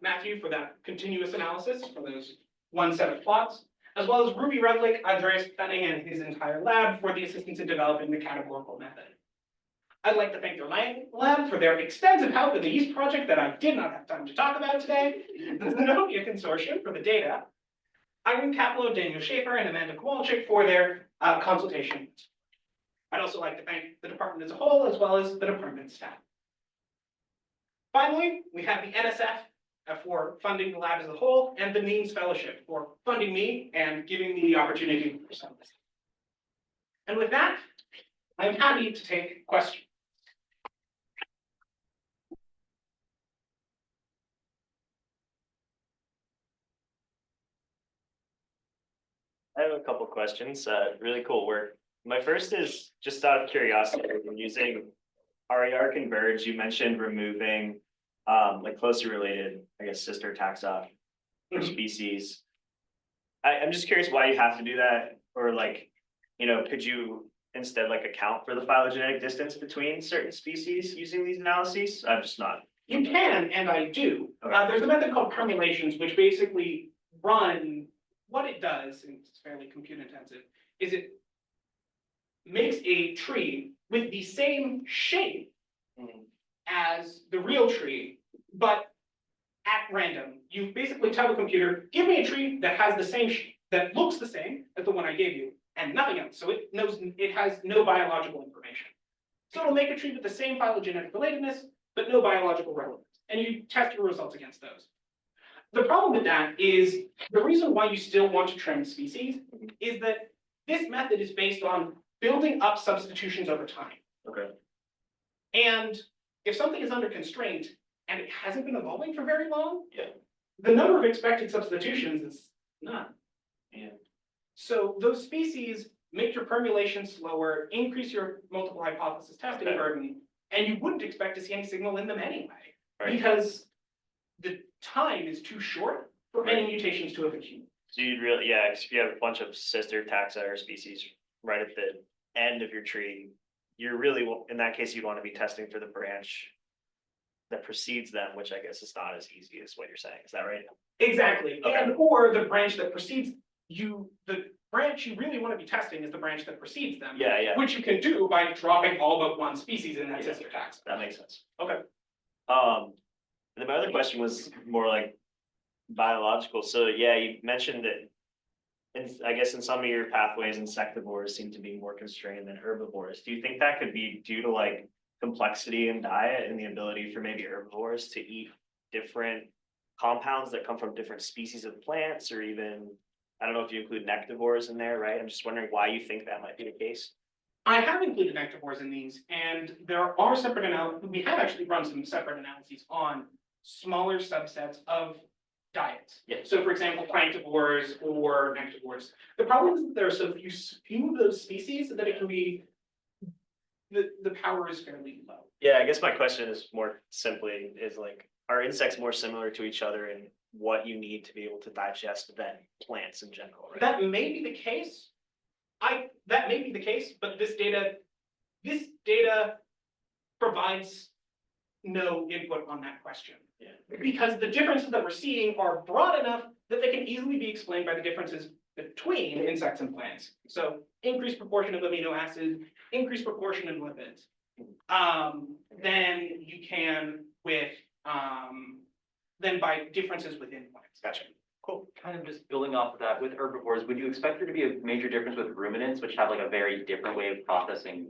Matthew for that continuous analysis for those one set of plots, as well as Ruby Revlick, Andreas Fenning, and his entire lab for the assistance in developing the categorical method. I'd like to thank their lab for their extensive help in the yeast project that I did not have time to talk about today, the Zenobia Consortium for the data, Irene Kaplow, Daniel Schaefer, and Amanda Kowalczyk for their consultation. I'd also like to thank the department as a whole, as well as the department staff. Finally, we have the NSF for funding the lab as a whole, and the Nemes Fellowship for funding me and giving me the opportunity to present this. And with that, I'm happy to take questions. I have a couple questions. Really cool work. My first is just out of curiosity, when using RER Converge, you mentioned removing like closely related, I guess, sister taxa or species. I'm just curious why you have to do that, or like, could you instead like account for the phylogenetic distance between certain species using these analyses? I'm just not. You can, and I do. Okay. There's a method called permutations, which basically what it does, and it's fairly compute intensive, is it makes a tree with the same shape as the real tree, but at random. You basically tell the computer, give me a tree that has the same shape, that looks the same as the one I gave you, and nothing else. So it knows it has no biological information. So it'll make a tree with the same phylogenetic relatedness, but no biological relevance. And you test your results against those. The problem with that is the reason why you still want to train species is that this method is based on building up substitutions over time. Okay. And if something is under constraint and it hasn't been evolving for very long, Yeah. the number of expected substitutions is none. Yeah. So those species make your permulation slower, increase your multiple hypothesis testing Okay. burden, and you wouldn't expect to see any signal in them anyway, Right. because the time is too short for any mutations to have accumulated. So you'd really, yeah, 'cause if you have a bunch of sister taxa or species right at the end of your tree, you're really, in that case, you'd want to be testing for the branch that precedes them, which I guess is not as easy as what you're saying. Is that right? Exactly, Okay. and or the branch that precedes you, the branch you really want to be testing is the branch that precedes them. Yeah, yeah, Which you can do by dropping all but one species in that Yeah. sister taxa. that makes sense. Okay. And then my other question was more like biological. So yeah, you mentioned that, and I guess in some of your pathways, insectivores seem to be more constrained than herbivores. Do you think that could be due to like complexity in diet and the ability for maybe herbivores to eat different compounds that come from different species of plants, or even, I don't know if you include nectivores in there, right? I'm just wondering why you think that might be the case. I have included nectivores in these, and there are separate analyses. We have actually run some separate analyses on smaller subsets of diets. Yeah. So for example, planktivores or nectivores. The problem is that there are so few of those species that it can be the power is fairly low. Yeah, I guess my question is more simply is like, are insects more similar to each other in what you need to be able to digest than plants in general, right? That may be the case. That may be the case, but this data provides no input on that question. Yeah. Because the differences that we're seeing are broad enough that they can easily be explained by the differences between insects and plants. So increased proportion of amino acids, increased proportion of lipids. Than you can with than by differences within plants. Gotcha. Cool. Kind of just building off of that, with herbivores, would you expect there to be a major difference with ruminants, which have like a very different way of processing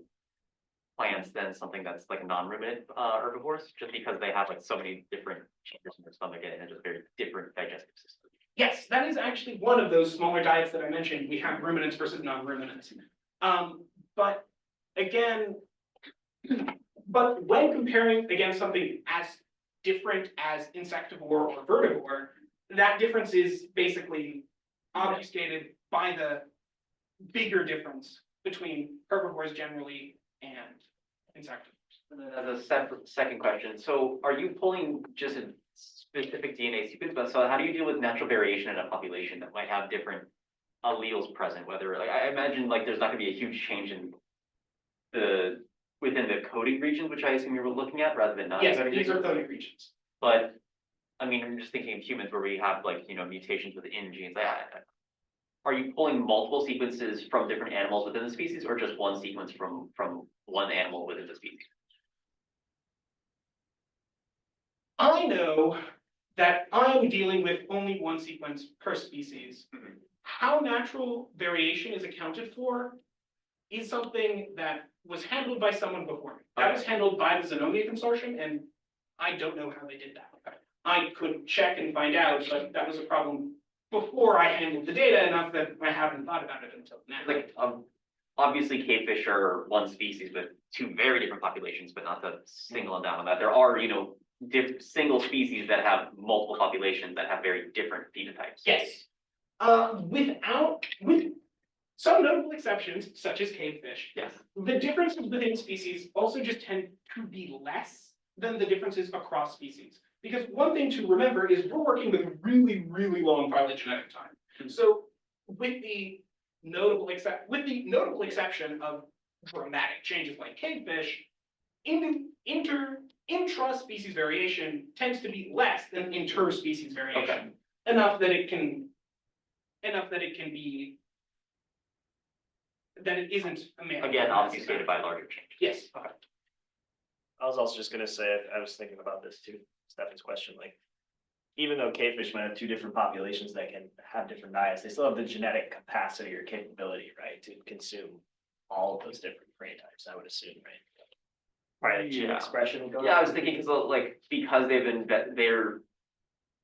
plants than something that's like non-ruminant herbivores, just because they have like so many different chambers in their stomach and just very different digestive systems? Yes, that is actually one of those smaller diets that I mentioned. We have ruminants versus non-ruminants. But again, but when comparing against something as different as insectivore or vertivore, that difference is basically obfuscated by the bigger difference between herbivores generally and insectivores. And then as a separate second question, so are you pulling just a specific DNA sequence, but so how do you deal with natural variation in a population that might have different alleles present, whether, like, I imagine like there's not gonna be a huge change in within the coding regions, which I assume you were looking at, rather than Yes, non-coding these are regions? coding regions. But, I mean, I'm just thinking of humans where we have like, mutations within genes. Are you pulling multiple sequences from different animals within the species, or just one sequence from one animal within the species? I know that I'm dealing with only one sequence per species. How natural variation is accounted for is something that was handled by someone before me. That was handled by the Xenomia Consortium, and I don't know how they did that. I could check and find out, but that was a problem before I handled the data enough that I haven't thought about it until now. Like, obviously cavefish are one species with two very different populations, but not to single them down on that. There are, single species that have multiple populations that have very different phenotypes. Yes. With some notable exceptions, such as cavefish, Yes. the differences within species also just tend to be less than the differences across species. Because one thing to remember is we're working with really, really long phylogenetic time. So with the notable exception of dramatic changes like cavefish, intra-species variation tends to be less than interspecies variation. Okay. Enough that it isn't a man. Again, obfuscated by larger changes. Yes. Okay. I was also just gonna say, I was thinking about this too, Stefan's question, like, even though cavefish might have two different populations that can have different diets, they still have the genetic capacity or capability, right, to consume all of those different prey types, I would assume, right? Right, like gene Yeah. expression going. Yeah, I was thinking because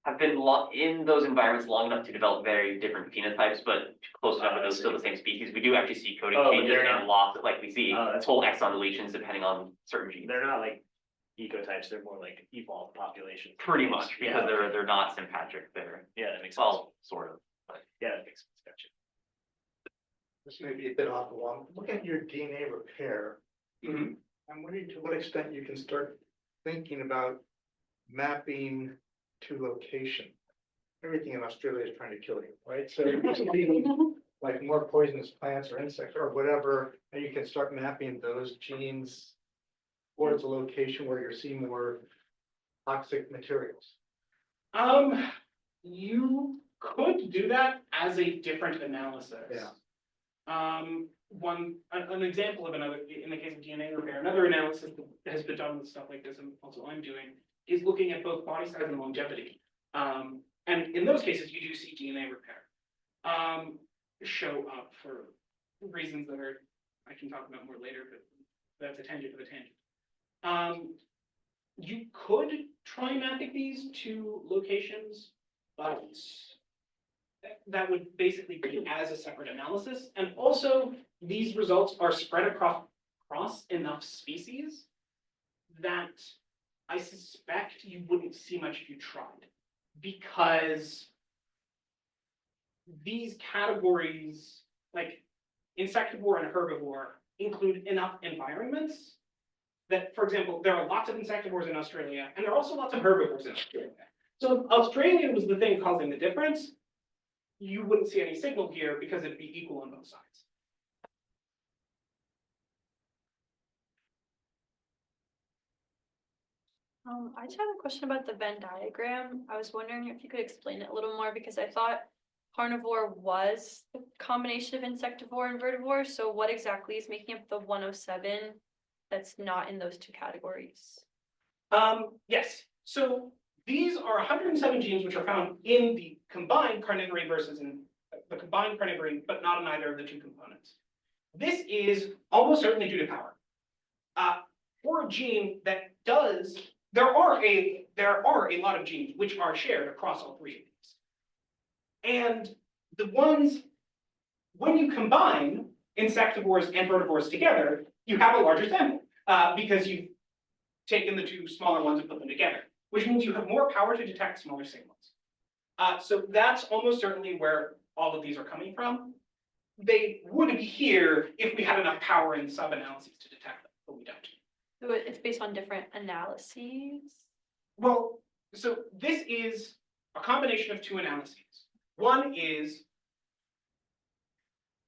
have been in those environments long enough to develop very different phenotypes, but close enough that those still the same species. We do actually see coding Oh, but changes they're and not- loss, like we see that's whole exon deletions depending on certain genes. They're not like ecotypes, they're more like evolved populations. Pretty much, Yeah, because okay. they're not sympatric. They're, Yeah, that makes sense. well, sort of. Yeah, that makes sense, gotcha. This may be a bit off the wall. Look at your DNA repair. Mhm. I'm wondering to what extent you can start thinking about mapping to location. Everything in Australia is trying to kill you, right? So you're eating like more poisonous plants or insects or whatever, and you can start mapping those genes towards a location where you're seeing more toxic materials. You could do that as a different analysis. Yeah. An example of another, in the case of DNA repair, another analysis that has been done with stuff like this, and also I'm doing, is looking at both body size and longevity. And in those cases, you do see DNA repair show up for reasons that I can talk about more later, but that's a tangent of a tangent. You could try mapping these to locations, but that would basically be as a separate analysis. And also, these results are spread across enough species that I suspect you wouldn't see much if you tried. Because these categories, like insectivore and herbivore, include enough environments that, for example, there are lots of insectivores in Australia, and there are also lots of herbivores in Australia. So if Australia was the thing causing the difference, you wouldn't see any signal here because it'd be equal on both sides. I just have a question about the Venn diagram. I was wondering if you could explain it a little more because I thought carnivore was the combination of insectivore and vertivore. So what exactly is making up the 107 that's not in those two categories? Yes, so these are 107 genes which are found in the combined carnivore versus in the combined carnivore, but not in either of the two components. This is almost certainly due to power. For a gene that does, there are a lot of genes which are shared across all three of these. And the ones, when you combine insectivores and vertivores together, you have a larger sample, because you've taken the two smaller ones and put them together, which means you have more power to detect smaller signals. So that's almost certainly where all of these are coming from. They would be here if we had enough power in sub-analyses to detect them, but we don't. So it's based on different analyses. Well, so this is a combination of two analyses. One is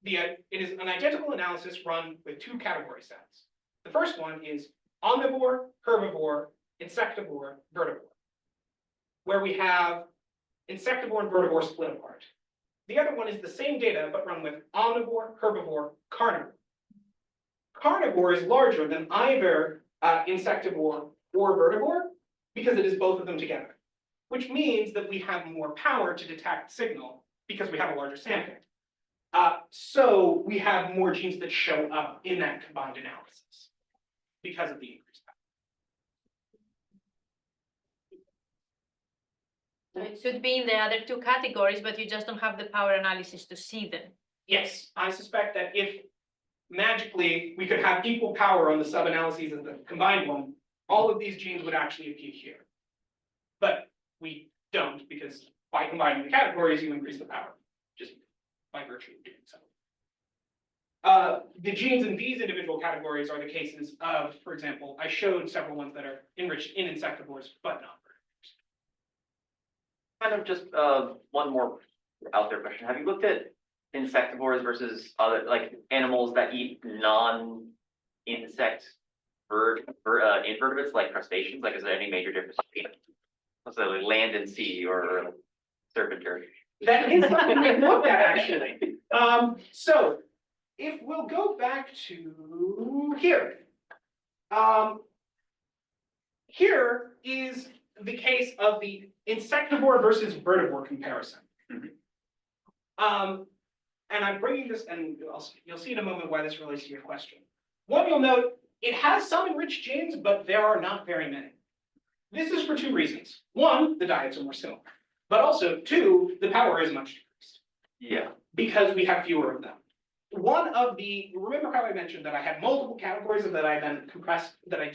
it is an identical analysis run with two category sets. The first one is omnivore, herbivore, insectivore, vertivore, where we have insectivore and vertivore split apart. The other one is the same data, but run with omnivore, herbivore, carnivore. Carnivore is larger than either insectivore or vertivore because it is both of them together, which means that we have more power to detect signal because we have a larger sample. So we have more genes that show up in that combined analysis because of the increased power. So it should be in the other two categories, but you just don't have the power analysis to see them. Yes, I suspect that if magically we could have equal power on the sub-analyses as the combined one, all of these genes would actually appear here. But we don't, because by combining the categories, you increase the power, just by virtue of doing so. The genes in these individual categories are the cases of, for example, I showed several ones that are enriched in insectivores, but not vertivores. Kind of just one more out there question. Have you looked at insectivores versus other like animals that eat non-insect invertebrates like crustaceans? Like, is there any major difference between, let's say, like land and sea or serpentary? That is something we looked at actually. So if we'll go back to here. Here is the case of the insectivore versus vertivore comparison. And I'm bringing this, and you'll see in a moment why this relates to your question. One, you'll note, it has some enriched genes, but there are not very many. This is for two reasons. One, the diets are more similar, but also two, the power is much decreased. Yeah. Because we have fewer of them. Remember how I mentioned that I had multiple categories that I then compressed, that I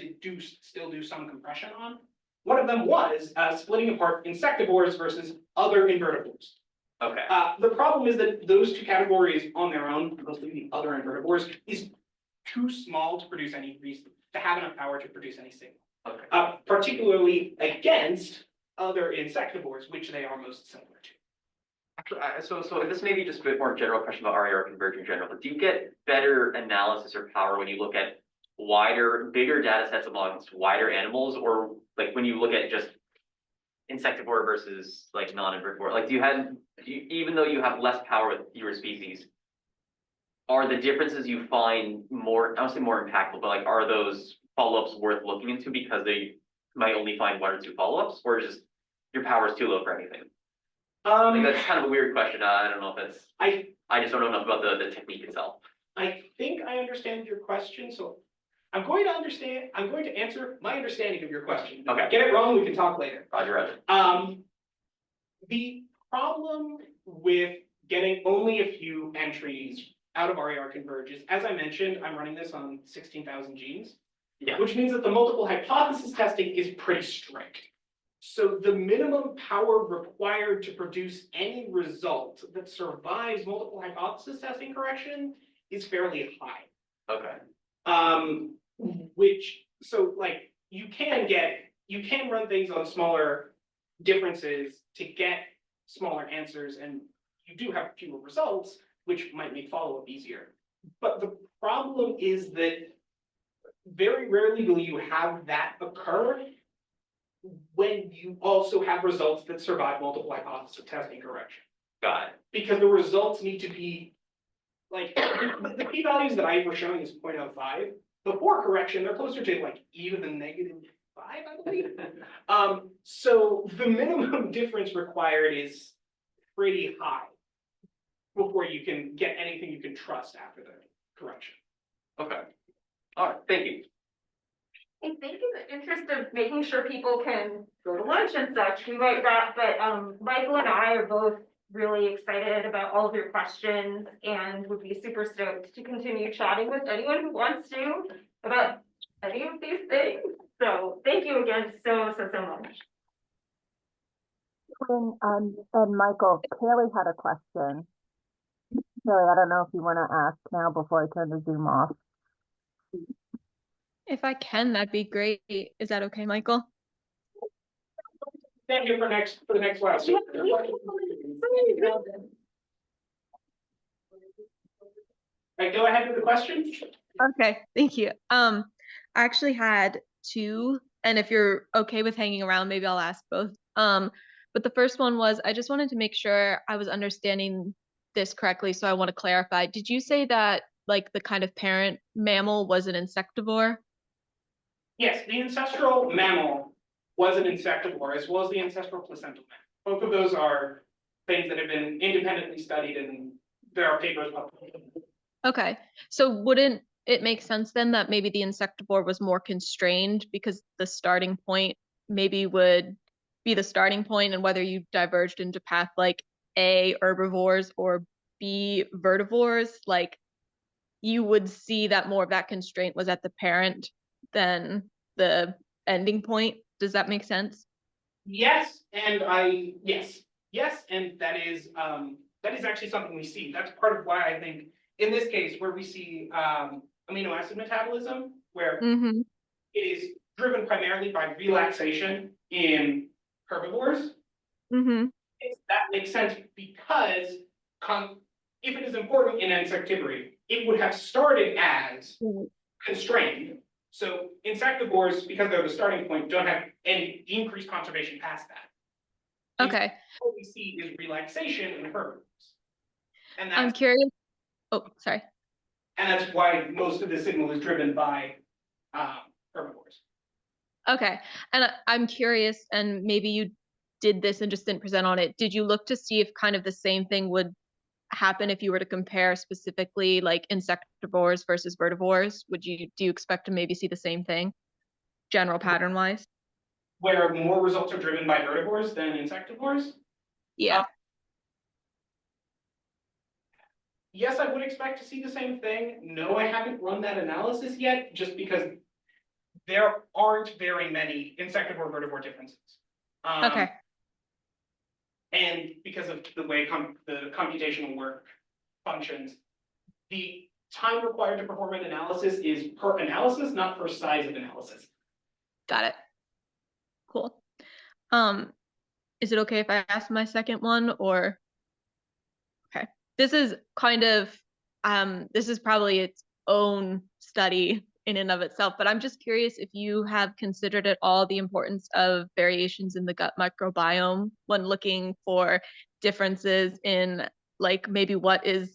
still do some compression on? One of them was splitting apart insectivores versus other invertebrates. Okay. The problem is that those two categories on their own, mostly the other invertebrates, is too small to produce any reason, to have enough power to produce any signal. Okay. Particularly against other insectivores, which they are most similar to. Actually, so this may be just a bit more general question about RAR convergence in general, but do you get better analysis or power when you look at bigger data sets amongst wider animals, or like when you look at just insectivore versus like non-invertebrate? Like, even though you have less power with fewer species, are the differences you find more, I don't say more impactful, but like, are those follow-ups worth looking into because they might only find one or two follow-ups, or just your power is too low for anything? I think that's kind of a weird question. I don't know if that's, I just don't know enough about the technique itself. I think I understand your question, so I'm going to answer my understanding of your question. Okay. If I get it wrong, we can talk later. Roger. The problem with getting only a few entries out of RAR Converge is, as I mentioned, I'm running this on 16,000 genes. Yeah. Which means that the multiple hypothesis testing is pretty strict. So the minimum power required to produce any result that survives multiple hypothesis testing correction is fairly high. Okay, Which, so like, you can run things on smaller differences to get smaller answers, and you do have fewer results, which might make follow-up easier. But the problem is that very rarely will you have that occur when you also have results that survive multiple hypothesis testing correction. got it. Because the results need to be, like, the p-values that I was showing is 0.05. Before correction, they're closer to like even the -5, I believe. So the minimum difference required is pretty high before you can get anything you can trust after the correction. Okay, all right, thank you. I think in the interest of making sure people can go to lunch and such, we might wrap, but Michael and I are both really excited about all of your questions and would be super stoked to continue chatting with anyone who wants to about any of these things. So thank you again so much. And Michael, Kaylee had a question. Kaylee, I don't know if you want to ask now before I turn the Zoom off. If I can, that'd be great. Is that okay, Michael? Thank you for the next while. So, right, go ahead with the question. Okay, thank you. I actually had two, and if you're okay with hanging around, maybe I'll ask both. But the first one was, I just wanted to make sure I was understanding this correctly, so I want to clarify. Did you say that like the kind of parent mammal was an insectivore? Yes, the ancestral mammal was an insectivore, as well as the ancestral placental mammal. Both of those are things that have been independently studied, and there are papers published. Okay, so wouldn't it make sense then that maybe the insectivore was more constrained because the starting point maybe would be the starting point, and whether you diverged into path like A, herbivores, or B, vertivores, like you would see that more of that constraint was at the parent than the ending point. Does that make sense? Yes, and yes, and that is actually something we see. That's part of why I think in this case where we see amino acid metabolism, where Mm-hmm. it is driven primarily by relaxation in herbivores. Mm-hmm. That makes sense because if it is important in insectivory, it would have started as constrained. So insectivores, because they're the starting point, don't have any increased conservation past that. Okay. What we see is relaxation in herbivores. And I'm that's, curious. Oh, sorry. and that's why most of the signal is driven by herbivores. Okay. And I'm curious, and maybe you did this and just didn't present on it. Did you look to see if kind of the same thing would happen if you were to compare specifically like insectivores versus vertivores? Do you expect to maybe see the same thing, general pattern wise? Where more results are driven by herbivores than insectivores? Yeah. Yes, I would expect to see the same thing. No, I haven't run that analysis yet, just because there aren't very many insectivore vertivore differences. Okay. And because of the way the computational work functions, the time required to perform an analysis is per analysis, not per size of analysis. Got it. Cool. Is it okay if I ask my second one, or? Okay. This is kind of, this is probably its own study in and of itself, but I'm just curious if you have considered at all the importance of variations in the gut microbiome when looking for differences in like maybe what is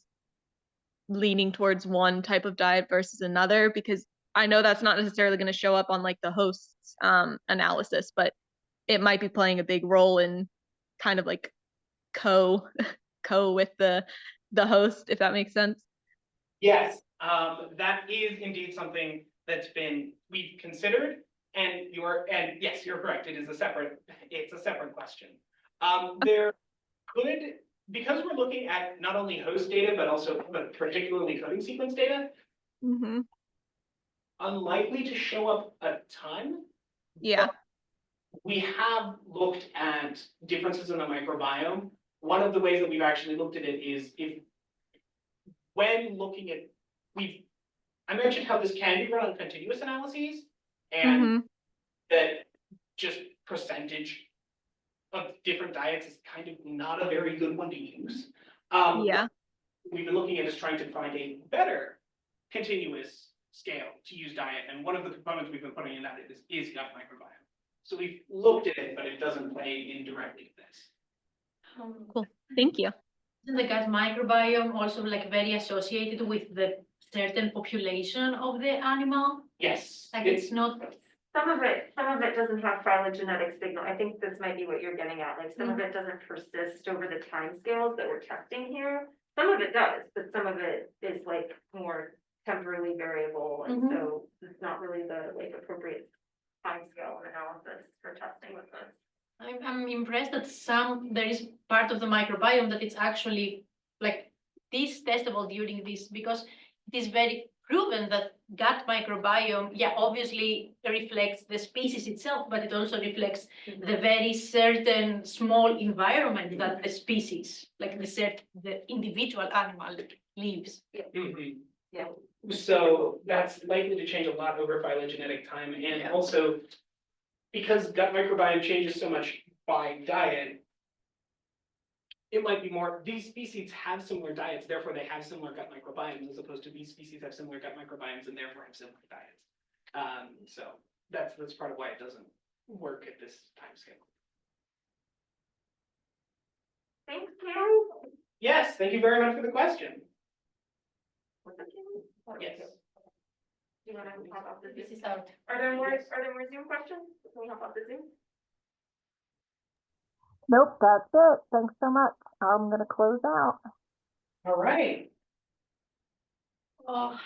leaning towards one type of diet versus another, because I know that's not necessarily going to show up on like the host's analysis, but it might be playing a big role in kind of like co with the host, if that makes sense. Yes, that is indeed something we've considered, and yes, you're correct. It's a separate question. There could, because we're looking at not only host data but particularly coding sequence data, Mm-hmm. unlikely to show up a ton. Yeah. We have looked at differences in the microbiome. One of the ways that we've actually looked at it is when looking at, we've I mentioned how this can be run on continuous analyses and that just percentage of different diets is kind of not a very good one to use. Yeah. We've been looking at is trying to find a better continuous scale to use diet, and one of the components we've been putting in that is gut microbiome. So we've looked at it, but it doesn't play in directly with this. Cool. Thank you. Isn't the gut microbiome also like very associated with the certain population of the animal? Yes. Like it's not, Some of it doesn't have phylogenetic signal. I think this might be what you're getting at, like some of it doesn't persist over the timescales that we're testing here. Some of it does, but some of it is like more temporally variable, and so it's not really the like appropriate timescale analysis for testing with this. I'm impressed that there is part of the microbiome that it's actually like this testable during this, because it is very proven that gut microbiome, yeah, obviously reflects the species itself, but it also reflects the very certain small environment that the species, like the individual animal lives. Yeah. So that's likely to change a lot over phylogenetic time, and Yeah. also because gut microbiome changes so much by diet, it might be more, these species have similar diets, therefore they have similar gut microbiomes, as opposed to these species have similar gut microbiomes and therefore have similar diets. So that's part of why it doesn't work at this time scale. Thanks, Carrie. Yes, thank you very much for the question. What's that, Carrie? Yes. Do you wanna hop off the This Zoom? is out. Are there more Zoom questions? Can we hop off the Zoom? Nope, that's it. Thanks so much. I'm gonna close out. All right. Oh,